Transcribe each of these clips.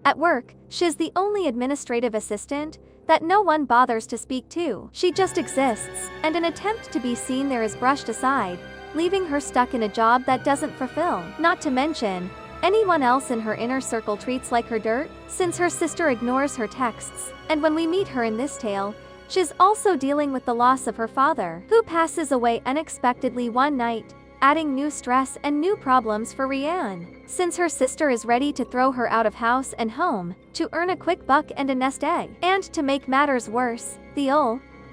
At work, she's the only administrative assistant that no one bothers to speak to. She just exists, and an attempt to be seen there is brushed aside, leaving her stuck in a job that doesn't fulfill. Not to mention, anyone else in her inner circle treats like her dirt, since her sister ignores her texts. And when we meet her in this tale, she's also dealing with the loss of her father, who passes away unexpectedly one night, adding new stress and new problems for Rian. Since her sister is ready to throw her out of house and home, to earn a quick buck and a nest egg. And to make matters worse, the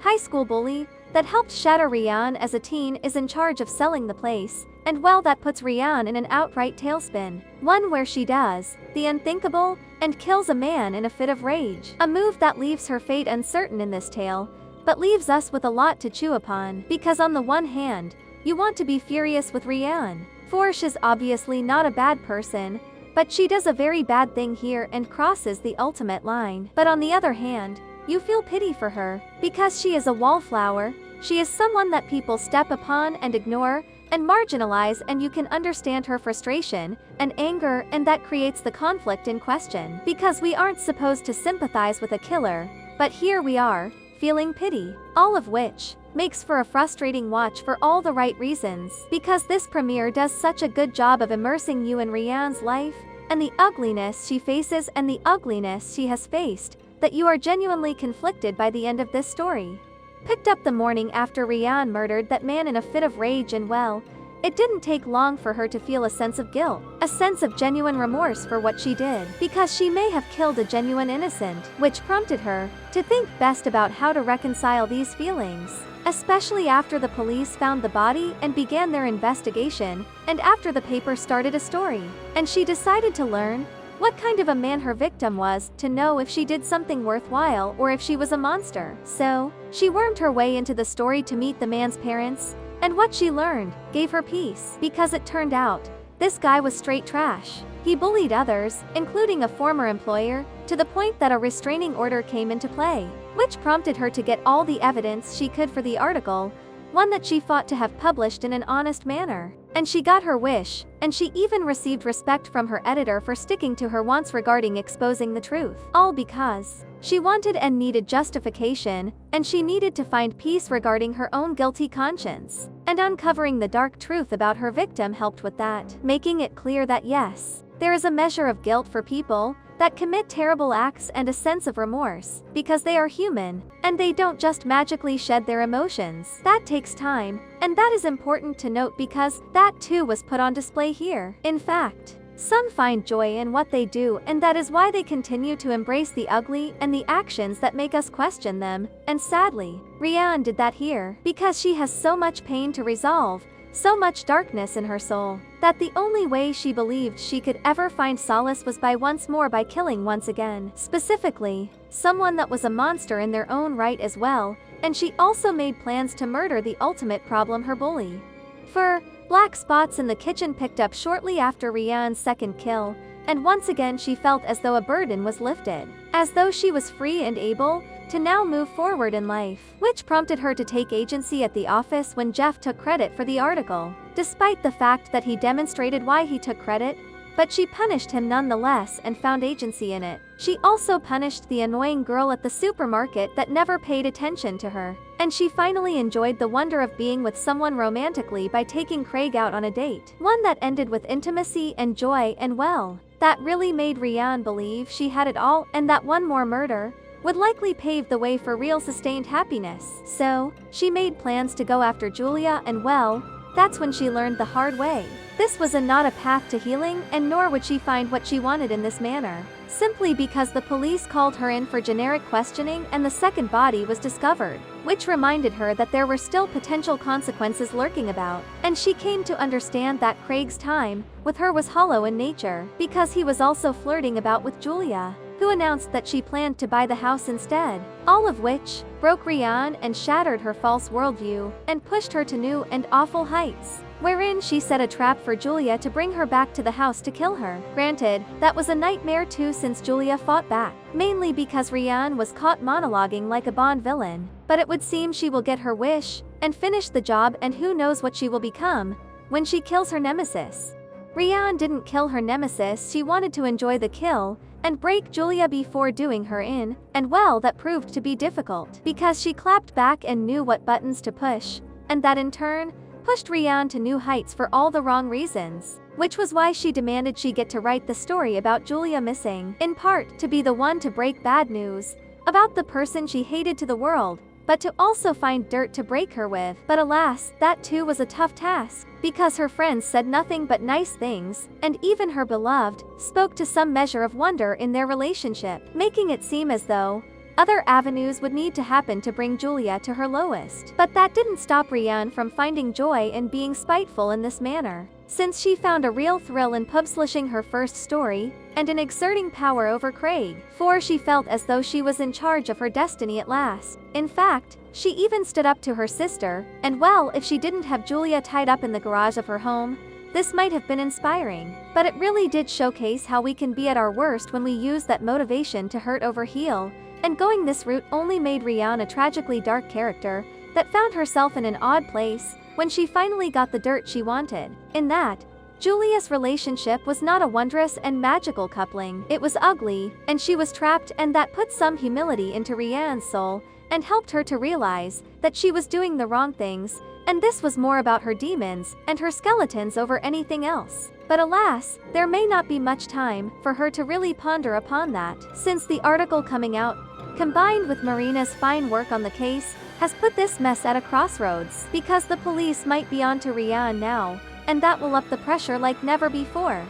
high school bully that helped shatter Rian as a teen is in charge of selling the place, and well, that puts Rian in an outright tailspin. One where she does the unthinkable and kills a man in a fit of rage. A move that leaves her fate uncertain in this tale, but leaves us with a lot to chew upon. Because on the one hand, you want to be furious with Rian, for she's obviously not a bad person, but she does a very bad thing here and crosses the ultimate line. But on the other hand, you feel pity for her, because she is a wallflower, she is someone that people step upon and ignore, and marginalize, and you can understand her frustration and anger, and that creates the conflict in question. Because we aren't supposed to sympathize with a killer, but here we are, feeling pity. All of which makes for a frustrating watch for all the right reasons. Because this premiere does such a good job of immersing you in Rian's life, and the ugliness she faces and the ugliness she has faced, that you are genuinely conflicted by the end of this story. Picked up the morning after Rian murdered that man in a fit of rage, and well, it didn't take long for her to feel a sense of guilt, a sense of genuine remorse for what she did, because she may have killed a genuine innocent, which prompted her to think best about how to reconcile these feelings. Especially after the police found the body and began their investigation, and after the paper started a story, and she decided to learn what kind of a man her victim was, to know if she did something worthwhile or if she was a monster. So, she wormed her way into the story to meet the man's parents, and what she learned gave her peace, because it turned out this guy was straight trash. He bullied others, including a former employer, to the point that a restraining order came into play, which prompted her to get all the evidence she could for the article, one that she fought to have published in an honest manner. And she got her wish, and she even received respect from her editor for sticking to her wants regarding exposing the truth. All because she wanted and needed justification, and she needed to find peace regarding her own guilty conscience. And uncovering the dark truth about her victim helped with that, making it clear that yes, there is a measure of guilt for people that commit terrible acts and a sense of remorse, because they are human, and they don't just magically shed their emotions. That takes time, and that is important to note because that too was put on display here. In fact, some find joy in what they do, and that is why they continue to embrace the ugly and the actions that make us question them, and sadly, Rian did that here, because she has so much pain to resolve, so much darkness in her soul, that the only way she believed she could ever find solace was by killing once again. Specifically, someone that was a monster in their own right as well, and she also made plans to murder the ultimate problem, her bully. Black spots in the kitchen picked up shortly after Rian's second kill, and once again she felt as though a burden was lifted, as though she was free and able to now move forward in life, which prompted her to take agency at the office when Jeff took credit for the article, despite the fact that he demonstrated why he took credit, but she punished him nonetheless and found agency in it. She also punished the annoying girl at the supermarket that never paid attention to her, and she finally enjoyed the wonder of being with someone romantically by taking Craig out on a date, one that ended with intimacy and joy, and well, that really made Rian believe she had it all, and that one more murder would likely pave the way for real sustained happiness. So, she made plans to go after Julia, and well, that's when she learned the hard way. This was not a path to healing, and nor would she find what she wanted in this manner, simply because the police called her in for generic questioning and the second body was discovered, which reminded her that there were still potential consequences lurking about. And she came to understand that Craig's time with her was hollow in nature, because he was also flirting about with Julia, who announced that she planned to buy the house instead. All of which broke Rian and shattered her false worldview, and pushed her to new and awful heights, wherein she set a trap for Julia to bring her back to the house to kill her. Granted, that was a nightmare too, since Julia fought back, mainly because Rian was caught monologuing like a Bond villain. But it would seem she will get her wish, and finish the job, and who knows what she will become when she kills her nemesis. Rian didn't kill her nemesis, she wanted to enjoy the kill and break Julia before doing her in, and well, that proved to be difficult because she clapped back and knew what buttons to push, and that in turn pushed Rian to new heights for all the wrong reasons, which was why she demanded she get to write the story about Julia missing, in part to be the one to break bad news about the person she hated to the world, but to also find dirt to break her with. But alas, that too was a tough task, because her friends said nothing but nice things, and even her beloved spoke to some measure of wonder in their relationship, making it seem as though other avenues would need to happen to bring Julia to her lowest. But that didn't stop Rian from finding joy in being spiteful in this manner, since she found a real thrill in publishing her first story, and in exerting power over Craig, for she felt as though she was in charge of her destiny at last. In fact, she even stood up to her sister, and well, if she didn't have Julia tied up in the garage of her home, this might have been inspiring. But it really did showcase how we can be at our worst when we use that motivation to hurt over heal, and going this route only made Rian a tragically dark character that found herself in an odd place when she finally got the dirt she wanted. In that, Julia's relationship was not a wondrous and magical coupling. It was ugly, and she was trapped, and that put some humility into Rian's soul and helped her to realize that she was doing the wrong things, and this was more about her demons and her skeletons over anything else. But alas, there may not be much time for her to really ponder upon that, since the article coming out, combined with Marina's fine work on the case, has put this mess at a crossroads, because the police might be onto Rian now, and that will up the pressure like never before,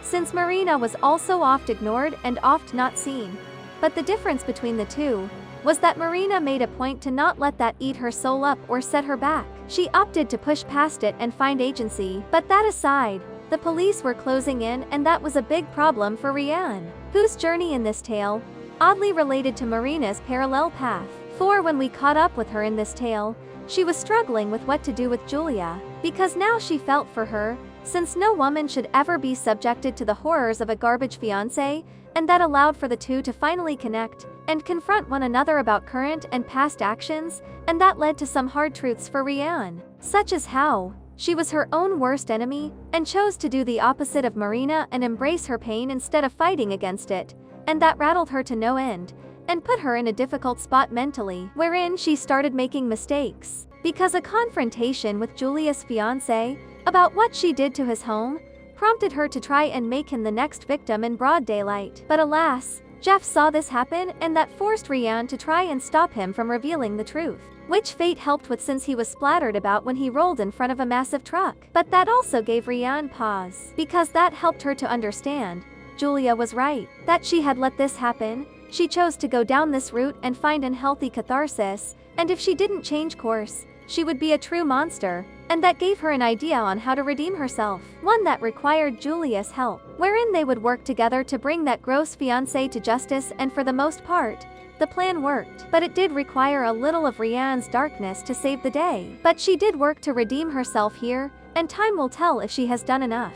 since Marina was also oft ignored and oft not seen. But the difference between the two was that Marina made a point to not let that eat her soul up or set her back. She opted to push past it and find agency. But that aside, the police were closing in, and that was a big problem for Rian, whose journey in this tale oddly related to Marina's parallel path. For when we caught up with her in this tale, she was struggling with what to do with Julia, because now she felt for her, since no woman should ever be subjected to the horrors of a garbage fiancé, and that allowed for the two to finally connect and confront one another about current and past actions, and that led to some hard truths for Rian, such as how she was her own worst enemy and chose to do the opposite of Marina and embrace her pain instead of fighting against it, and that rattled her to no end and put her in a difficult spot mentally, wherein she started making mistakes, because a confrontation with Julia's fiancé about what she did to his home prompted her to try and make him the next victim in broad daylight. But alas, Jeff saw this happen, and that forced Rian to try and stop him from revealing the truth, which fate helped with since he was splattered about when he rolled in front of a massive truck. But that also gave Rian pause, because that helped her to understand Julia was right, that she had let this happen. She chose to go down this route and find unhealthy catharsis, and if she didn't change course, she would be a true monster, and that gave her an idea on how to redeem herself, one that required Julia's help, wherein they would work together to bring that gross fiancé to justice, and for the most part, the plan worked. But it did require a little of Rian's darkness to save the day. But she did work to redeem herself here, and time will tell if she has done enough.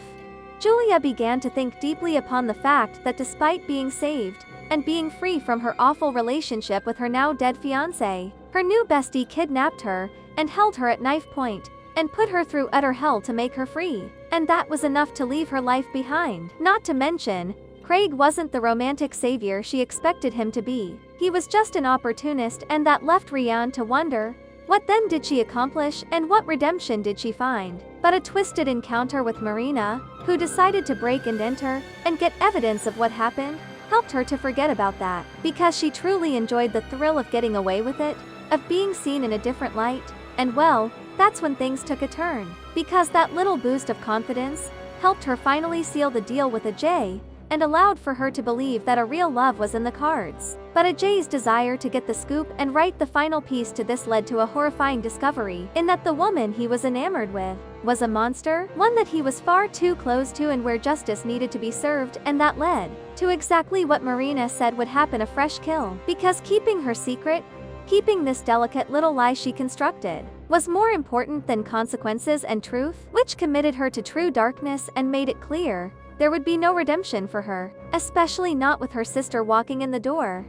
Julia began to think deeply upon the fact that despite being saved and being free from her awful relationship with her now dead fiancé, her new bestie kidnapped her and held her at knife point and put her through utter hell to make her free, and that was enough to leave her life behind. Not to mention, Craig wasn't the romantic savior she expected him to be. He was just an opportunist, and that left Rian to wonder, what then did she accomplish and what redemption did she find? But a twisted encounter with Marina, who decided to break and enter and get evidence of what happened, helped her to forget about that, because she truly enjoyed the thrill of getting away with it, of being seen in a different light, and well, that's when things took a turn, because that little boost of confidence helped her finally seal the deal with Ajay, and allowed for her to believe that a real love was in the cards. But Ajay's desire to get the scoop and write the final piece to this led to a horrifying discovery, in that the woman he was enamored with was a monster, one that he was far too close to and where justice needed to be served, and that led to exactly what Marina said would happen, a fresh kill, because keeping her secret, keeping this delicate little lie she constructed, was more important than consequences and truth, which committed her to true darkness and made it clear there would be no redemption for her, especially not with her sister walking in the door.